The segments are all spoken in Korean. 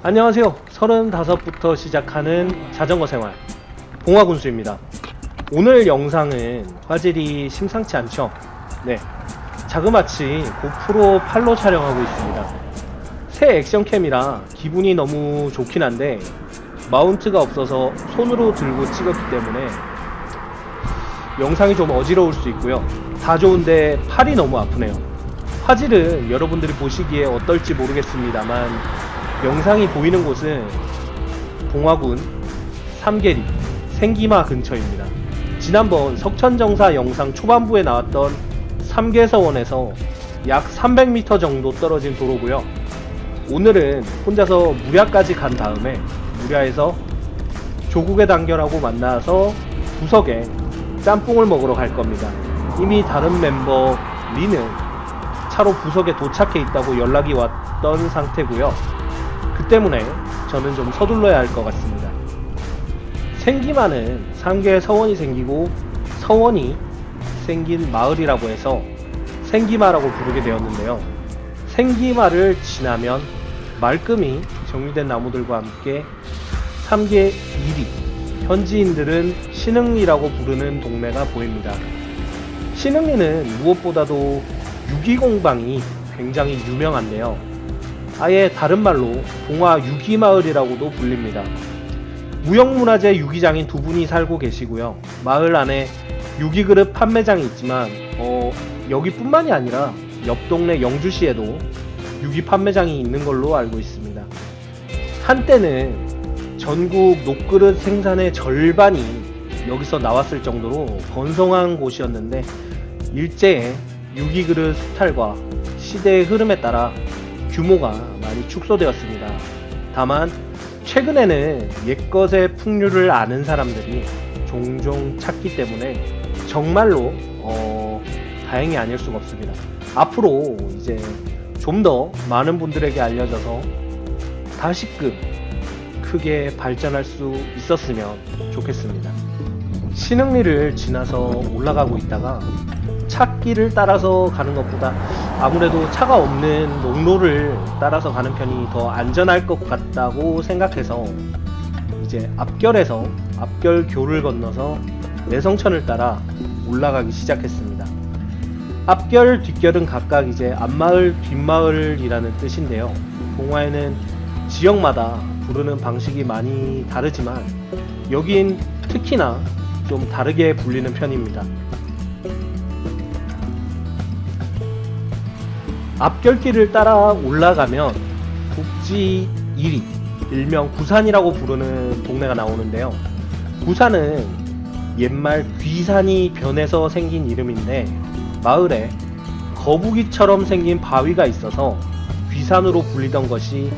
안녕하세요. 35부터 시작하는 자전거 생활 봉화군수입니다. 오늘 영상은 화질이 심상치 않죠? 네, 자그마치 고프로 8로 촬영하고 있습니다. 새 액션캠이라 기분이 너무 좋긴 한데 마운트가 없어서 손으로 들고 찍었기 때문에 영상이 좀 어지러울 수 있고요. 다 좋은데 팔이 너무 아프네요. 화질은 여러분들이 보시기에 어떨지 모르겠습니다만 영상이 보이는 곳은 봉화군 삼계리 생기마 근처입니다. 지난번 석천정사 영상 초반부에 나왔던 삼계서원에서 약 300m 정도 떨어진 도로고요. 오늘은 혼자서 무랴까지 간 다음에 무랴에서 조국의 단결하고 만나서 부석에 짬뽕을 먹으러 갈 겁니다. 이미 다른 멤버 리는 차로 부석에 도착해 있다고 연락이 왔던 상태고요. 그 때문에 저는 좀 서둘러야 할 것 같습니다. 생기마는 3개의 서원이 생기고 서원이 생긴 마을이라고 해서 생기마라고 부르게 되었는데요. 생기마를 지나면 말끔히 정리된 나무들과 함께 3개 1위 현지인들은 신흥리라고 부르는 동네가 보입니다. 신흥리는 무엇보다도 유기공방이 굉장히 유명한데요. 아예 다른 말로 봉화 유기마을이라고도 불립니다. 무형문화재 유기장인 두 분이 살고 계시고요. 마을 안에 유기그릇 판매장이 있지만 여기뿐만이 아니라 옆 동네 영주시에도 유기 판매장이 있는 걸로 알고 있습니다. 한때는 전국 녹그릇 생산의 절반이 여기서 나왔을 정도로 번성한 곳이었는데 일제에 유기그릇 수탈과 시대의 흐름에 따라 규모가 많이 축소되었습니다. 다만 최근에는 옛것의 풍류를 아는 사람들이 종종 찾기 때문에 정말로 다행이 아닐 수가 없습니다. 앞으로 이제 좀 더 많은 분들에게 알려져서 다시금 크게 발전할 수 있었으면 좋겠습니다. 신흥리를 지나서 올라가고 있다가 찻길을 따라서 가는 것보다 아무래도 차가 없는 농로를 따라서 가는 편이 더 안전할 것 같다고 생각해서 이제 앞결에서 앞결교를 건너서 내성천을 따라 올라가기 시작했습니다. 앞결, 뒷결은 각각 이제 앞마을, 뒷마을이라는 뜻인데요. 봉화에는 지역마다 부르는 방식이 많이 다르지만 여긴 특히나 좀 다르게 불리는 편입니다. 앞결길을 따라 올라가면 북지 1위, 일명 구산이라고 부르는 동네가 나오는데요. 구산은 옛말 귀산이 변해서 생긴 이름인데 마을에 거북이처럼 생긴 바위가 있어서 귀산으로 불리던 것이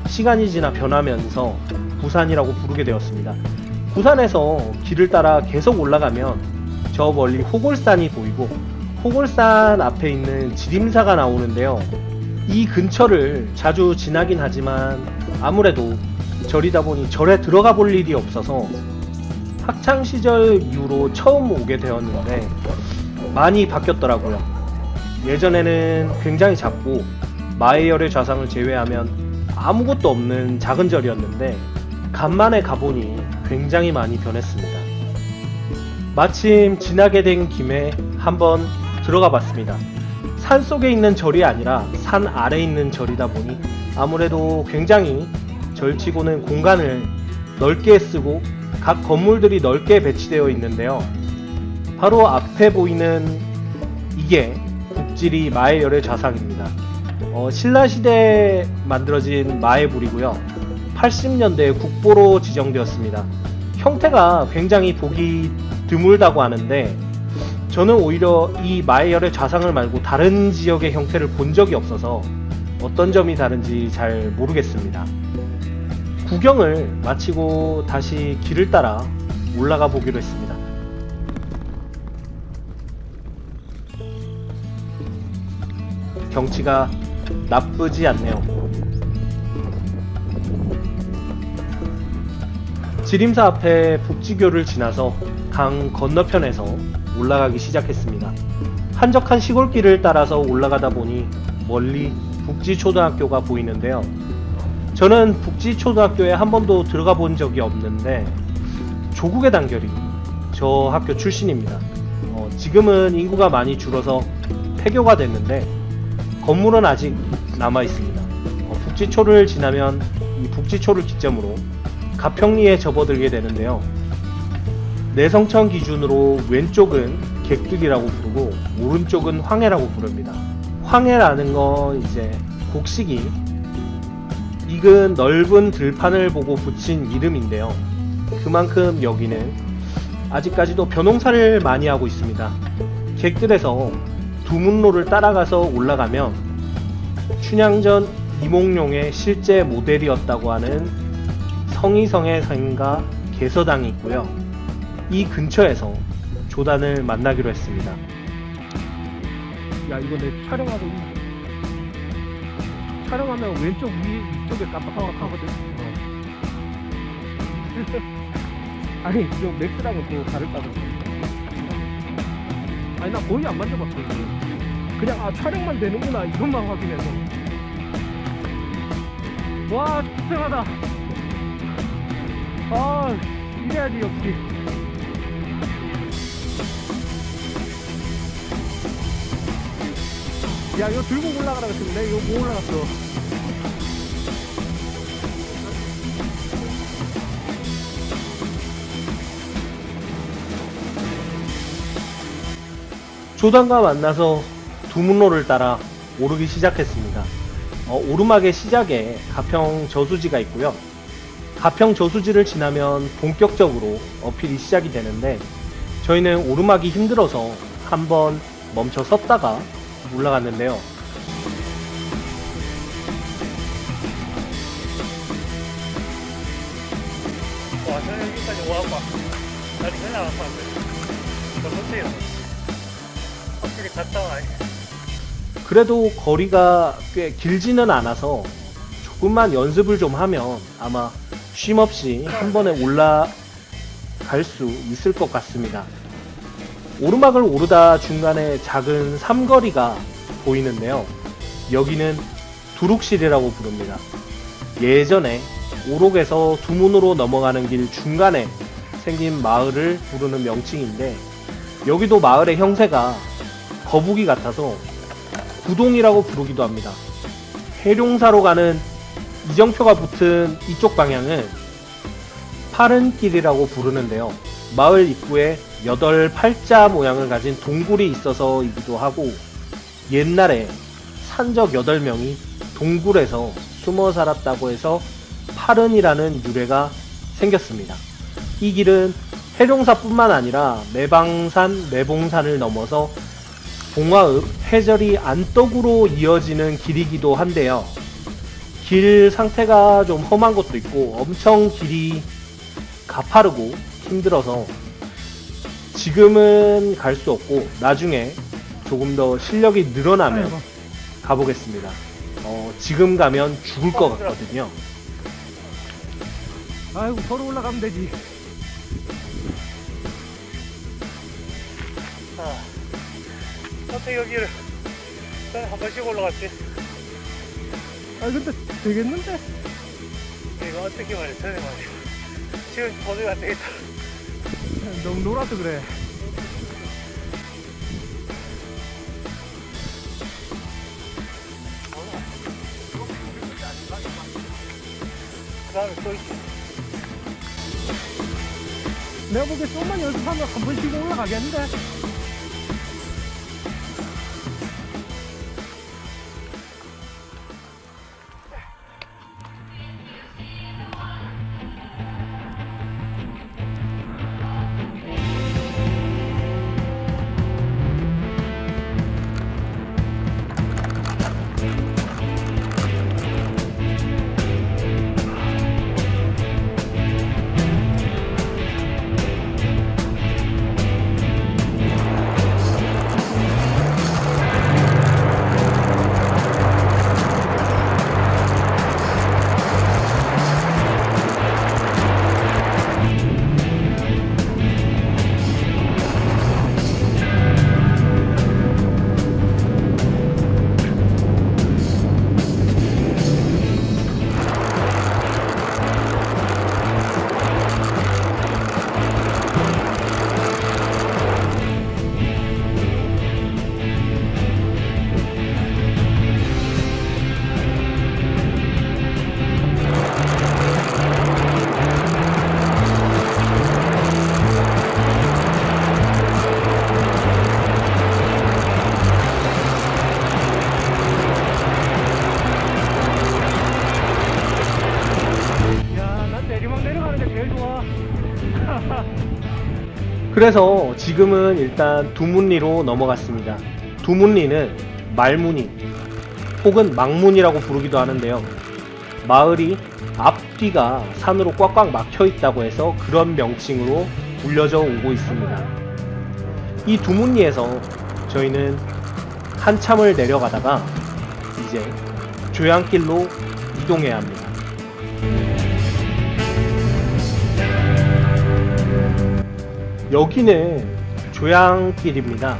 시간이 지나 변하면서 구산이라고 부르게 되었습니다. 구산에서 길을 따라 계속 올라가면 저 멀리 호골산이 보이고 호골산 앞에 있는 지림사가 나오는데요. 이 근처를 자주 지나긴 하지만 아무래도 절이다 보니 절에 들어가 볼 일이 없어서 학창시절 이후로 처음 오게 되었는데 많이 바뀌었더라고요. 예전에는 굉장히 작고 마해열의 좌상을 제외하면 아무것도 없는 작은 절이었는데 간만에 가보니 굉장히 많이 변했습니다. 마침 지나게 된 김에 한번 들어가 봤습니다. 산 속에 있는 절이 아니라 산 아래에 있는 절이다 보니 아무래도 굉장히 절치고는 공간을 넓게 쓰고 각 건물들이 넓게 배치되어 있는데요. 바로 앞에 보이는 이게 국지리 마해열의 좌상입니다. 신라시대에 만들어진 마해불이고요. 80년대 국보로 지정되었습니다. 형태가 굉장히 보기 드물다고 하는데 저는 오히려 이 마해열의 좌상을 말고 다른 지역의 형태를 본 적이 없어서 어떤 점이 다른지 잘 모르겠습니다. 구경을 마치고 다시 길을 따라 올라가 보기로 했습니다. 경치가 나쁘지 않네요. 지림사 앞에 북지교를 지나서 강 건너편에서 올라가기 시작했습니다. 한적한 시골길을 따라서 올라가다 보니 멀리 북지초등학교가 보이는데요. 저는 북지초등학교에 한 번도 들어가 본 적이 없는데 조국의 단결이 저 학교 출신입니다. 지금은 인구가 많이 줄어서 폐교가 됐는데 건물은 아직 남아 있습니다. 북지초를 지나면 이 북지초를 기점으로 가평리에 접어들게 되는데요. 내성천 기준으로 왼쪽은 객들이라고 부르고 오른쪽은 황해라고 부릅니다. 황해라는 건 이제 곡식이 익은 넓은 들판을 보고 붙인 이름인데요. 그만큼 여기는 아직까지도 벼농사를 많이 하고 있습니다. 객들에서 두문로를 따라가서 올라가면 춘향전 이몽룡의 실제 모델이었다고 하는 성의성의 성가 개서당이 있고요. 이 근처에서 조단을 만나기로 했습니다. 야, 이거 내 촬영하면 왼쪽 위쪽에 깜빡깜빡하거든. 아니, 이거 맥스랑은 또 다를까? 아니, 나 거의 안 만져봤어. 이거. 그냥 촬영만 되는구나 이것만 확인해서. 와, 고생하다. 이래야지 역시. 야, 이거 들고 올라가라 그랬는데 이거 못 올라갔어. 조단과 만나서 두문로를 따라 오르기 시작했습니다. 오르막의 시작에 가평 저수지가 있고요. 가평 저수지를 지나면 본격적으로 어필이 시작이 되는데 저희는 오르막이 힘들어서 한번 멈춰 섰다가 올라갔는데요. 와, 저는 여기까지 와봐. 나도 그냥 안 봤는데. 어떠세요? 확실히 갔다 와. 그래도 거리가 꽤 길지는 않아서 조금만 연습을 좀 하면 아마 쉼없이 한 번에 올라갈 수 있을 것 같습니다. 오르막을 오르다 중간에 작은 삼거리가 보이는데요. 여기는 두룩실이라고 부릅니다. 예전에 오록에서 두문으로 넘어가는 길 중간에 생긴 마을을 부르는 명칭인데 여기도 마을의 형태가 거북이 같아서 구동이라고 부르기도 합니다. 해룡사로 가는 이정표가 붙은 이쪽 방향은 파른길이라고 부르는데요. 마을 입구에 8팔자 모양을 가진 동굴이 있어서이기도 하고 옛날에 산적 8명이 동굴에서 숨어 살았다고 해서 파른이라는 유래가 생겼습니다. 이 길은 해룡사뿐만 아니라 매방산, 매봉산을 넘어서 봉화읍, 해저리, 안떡으로 이어지는 길이기도 한데요. 길 상태가 좀 험한 것도 있고 엄청 길이 가파르고 힘들어서 지금은 갈 수 없고 나중에 조금 더 실력이 늘어나면 가보겠습니다. 지금 가면 죽을 것 같거든요. 아이고, 서로 올라가면 되지. 어떻게 여기를 한 번씩 올라갔지? 근데 되겠는데? 이거 어떻게 말해, 전에 말해. 지금 도저히 안 되겠다. 너무 놀아서 그래. 그 다음에 또 있지. 내가 보기에 조금만 연습하면 한 번씩 올라가겠는데? 그래서 지금은 일단 두문리로 넘어갔습니다. 두문리는 말문이 혹은 망문이라고 부르기도 하는데요. 마을이 앞뒤가 산으로 꽉꽉 막혀 있다고 해서 그런 명칭으로 불려져 오고 있습니다. 이 두문리에서 저희는 한참을 내려가다가 이제 조양길로 이동해야 합니다. 여기는 조양길입니다.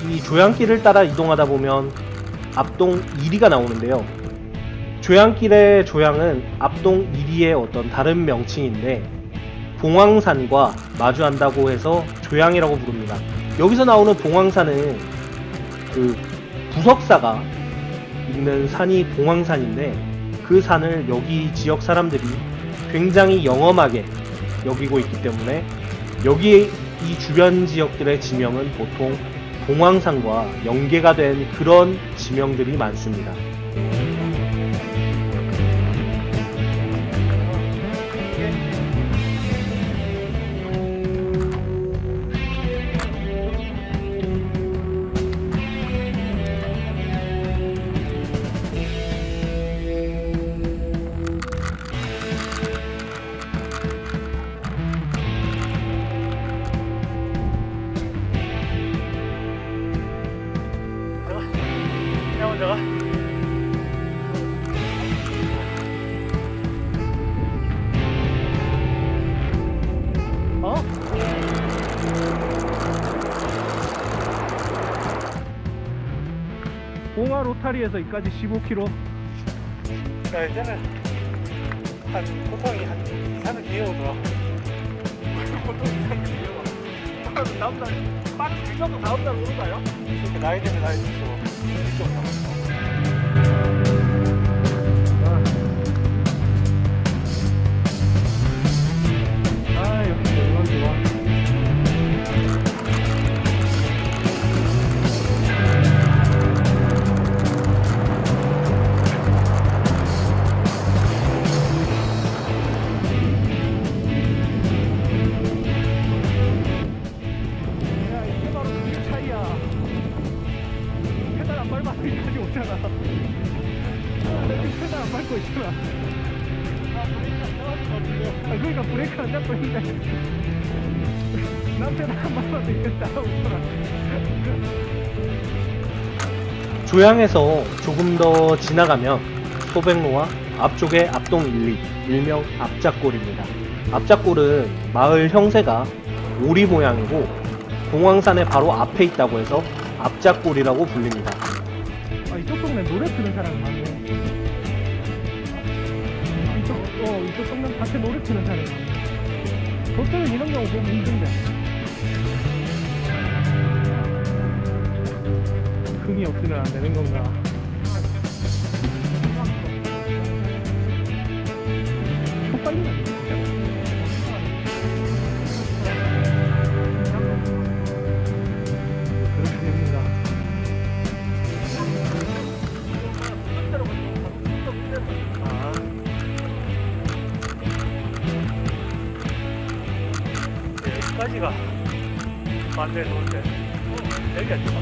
이 조양길을 따라 이동하다 보면 앞동 1리가 나오는데요. 조양길의 조양은 앞동 1리의 어떤 다른 명칭인데 봉황산과 마주한다고 해서 조양이라고 부릅니다. 여기서 나오는 봉황산은 그 부석사가 있는 산이 봉황산인데 그 산을 여기 지역 사람들이 굉장히 영험하게 여기고 있기 때문에 여기 이 주변 지역들의 지명은 보통 봉황산과 연계가 된 그런 지명들이 많습니다. 내가 어? 봉화 로타리에서 여기까지 15km. 야, 이제는 한 보통이 한 2, 3일 뒤에 오더라. 보통 2, 3일 뒤에 와. 다음날 빠른 늦어도 다음날 오는가요? 이렇게 나이 되면 나이 들수록 일찍 온다고. 아 역시 영광 좋아. 야 이게 바로 그 차이야. 페달 안 밟아서 여기까지 오잖아. 페달 안 밟고 있잖아. 그러니까 브레이크 안 잡고 있는데 난 페달 안 밟아서 이렇게 따라오잖아. 조양에서 조금 더 지나가면 소백로와 앞쪽에 앞동 1리, 일명 앞작골입니다. 앞작골은 마을 형세가 오리 모양이고 봉황산의 바로 앞에 있다고 해서 앞작골이라고 불립니다. 아 이쪽 동네 노래 트는 사람 많네. 이쪽 동네 밖에 노래 트는 사람 많네. 보통은 이런 경우 보면 힘든데. 흥이 없으면 안 되는 건가? 헛발리면 안 돼, 진짜. 그렇게 됩니다. 아. 여기까지가 반대 놓은데 여기가 좀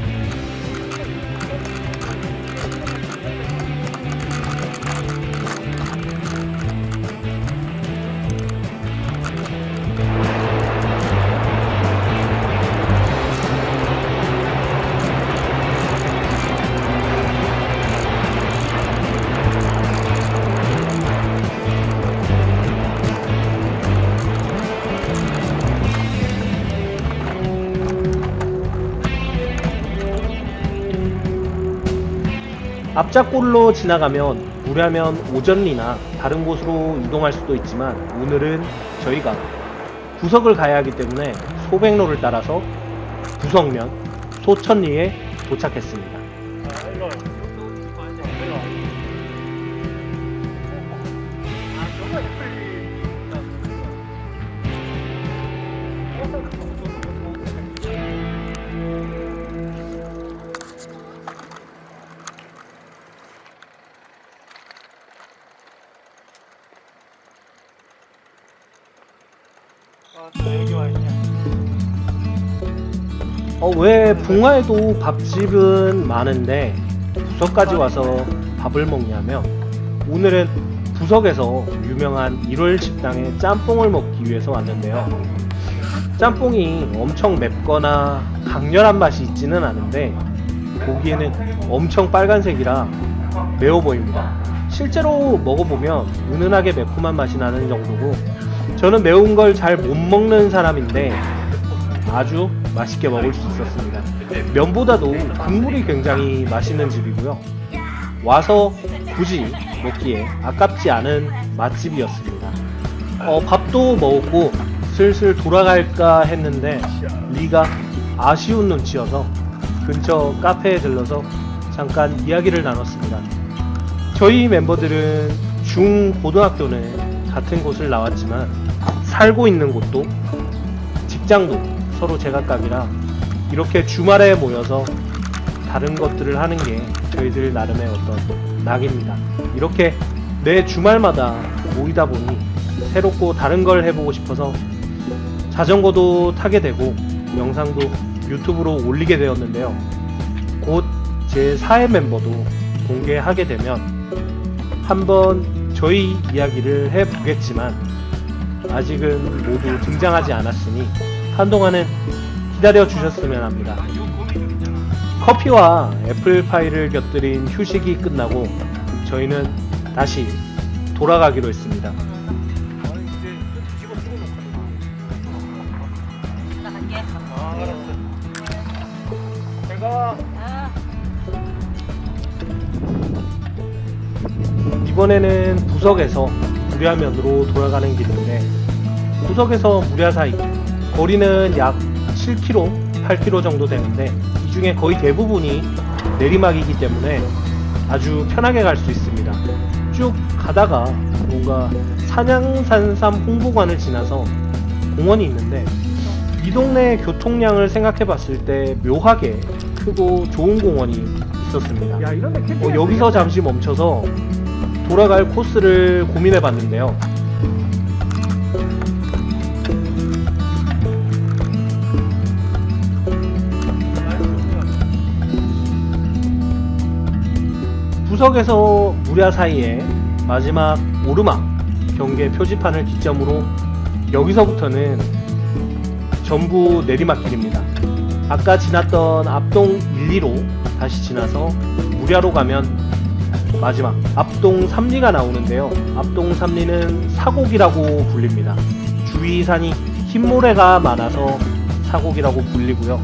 앞작골로 지나가면 무료면 오전리나 다른 곳으로 이동할 수도 있지만 오늘은 저희가 부석을 가야 하기 때문에 소백로를 따라서 부석면 소천리에 도착했습니다. 일로 와요. 일로 와. 또 여기 와 있냐? 왜 봉화에도 밥집은 많은데 부석까지 와서 밥을 먹냐면, 오늘은 부석에서 유명한 1월 식당에 짬뽕을 먹기 위해서 왔는데요. 짬뽕이 엄청 맵거나 강렬한 맛이 있지는 않은데 보기에는 엄청 빨간색이라 매워 보입니다. 실제로 먹어보면 은은하게 매콤한 맛이 나는 정도고, 저는 매운 걸 잘 못 먹는 사람인데 아주 맛있게 먹을 수 있었습니다. 면보다도 국물이 굉장히 맛있는 집이고요. 와서 굳이 먹기에 아깝지 않은 맛집이었습니다. 밥도 먹었고 슬슬 돌아갈까 했는데 리가 아쉬운 눈치여서 근처 카페에 들러서 잠깐 이야기를 나눴습니다. 저희 멤버들은 중고등학교는 같은 곳을 나왔지만 살고 있는 곳도 직장도 서로 제각각이라 이렇게 주말에 모여서 다른 것들을 하는 게 저희들 나름의 어떤 낙입니다. 이렇게 매 주말마다 모이다 보니 새롭고 다른 걸 해보고 싶어서 자전거도 타게 되고 영상도 유튜브로 올리게 되었는데요. 곧 제 4회 멤버도 공개하게 되면 한번 저희 이야기를 해보겠지만 아직은 모두 등장하지 않았으니 한동안은 기다려 주셨으면 합니다. 커피와 애플파이를 곁들인 휴식이 끝나고 저희는 다시 돌아가기로 했습니다. 아니 이제 집어 쓰고 놓거든. 나 갈게. 알았어. 제가 아, 이번에는 부석에서 무랴면으로 돌아가는 길인데, 부석에서 무랴 사이 거리는 약 7km, 8km 정도 되는데 이 중에 거의 대부분이 내리막이기 때문에 아주 편하게 갈 수 있습니다. 쭉 가다가 뭔가 산양산삼 홍보관을 지나서 공원이 있는데, 이 동네 교통량을 생각해 봤을 때 묘하게 크고 좋은 공원이 있었습니다. 야 이런데 캠핑 여기서 잠시 멈춰서 돌아갈 코스를 고민해 봤는데요. 부석에서 무랴 사이에 마지막 오르막 경계 표지판을 기점으로 여기서부터는 전부 내리막길입니다. 아까 지났던 앞동 1, 2로 다시 지나서 무랴로 가면 마지막 앞동 3리가 나오는데요. 앞동 3리는 사곡이라고 불립니다. 주위 산이 흰모래가 많아서 사곡이라고 불리고요.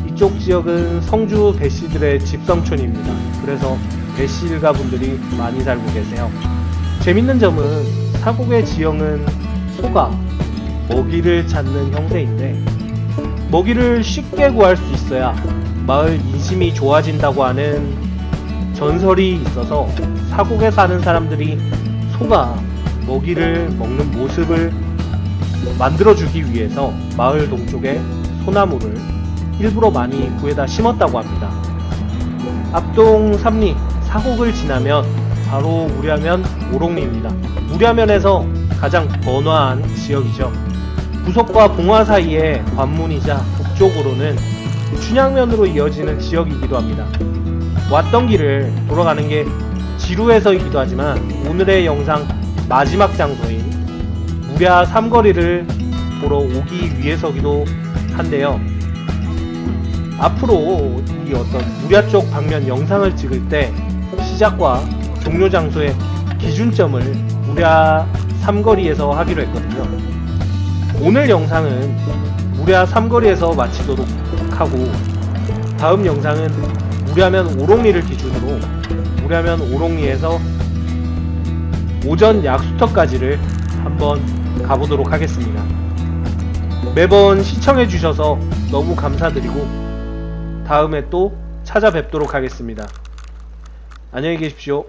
이쪽 지역은 성주 배씨들의 집성촌입니다. 그래서 배씨 일가 분들이 많이 살고 계세요. 재밌는 점은 사곡의 지형은 소가 먹이를 찾는 형태인데, 먹이를 쉽게 구할 수 있어야 마을 인심이 좋아진다고 하는 전설이 있어서 사곡에 사는 사람들이 소가 먹이를 먹는 모습을 만들어주기 위해서 마을 동쪽에 소나무를 일부러 많이 구해다 심었다고 합니다. 앞동 3리 사곡을 지나면 바로 무랴면 오롱리입니다. 무랴면에서 가장 번화한 지역이죠. 부석과 봉화 사이의 관문이자 북쪽으로는 춘향면으로 이어지는 지역이기도 합니다. 왔던 길을 돌아가는 게 지루해서이기도 하지만 오늘의 영상 마지막 장소인 무랴 삼거리를 보러 오기 위해서기도 한데요. 앞으로 이 어떤 무랴 쪽 방면 영상을 찍을 때 시작과 종료 장소의 기준점을 무랴 삼거리에서 하기로 했거든요. 오늘 영상은 무랴 삼거리에서 마치도록 하고, 다음 영상은 무랴면 오롱리를 기준으로 무랴면 오롱리에서 오전 약수터까지를 한번 가보도록 하겠습니다. 매번 시청해 주셔서 너무 감사드리고 다음에 또 찾아뵙도록 하겠습니다. 안녕히 계십시오.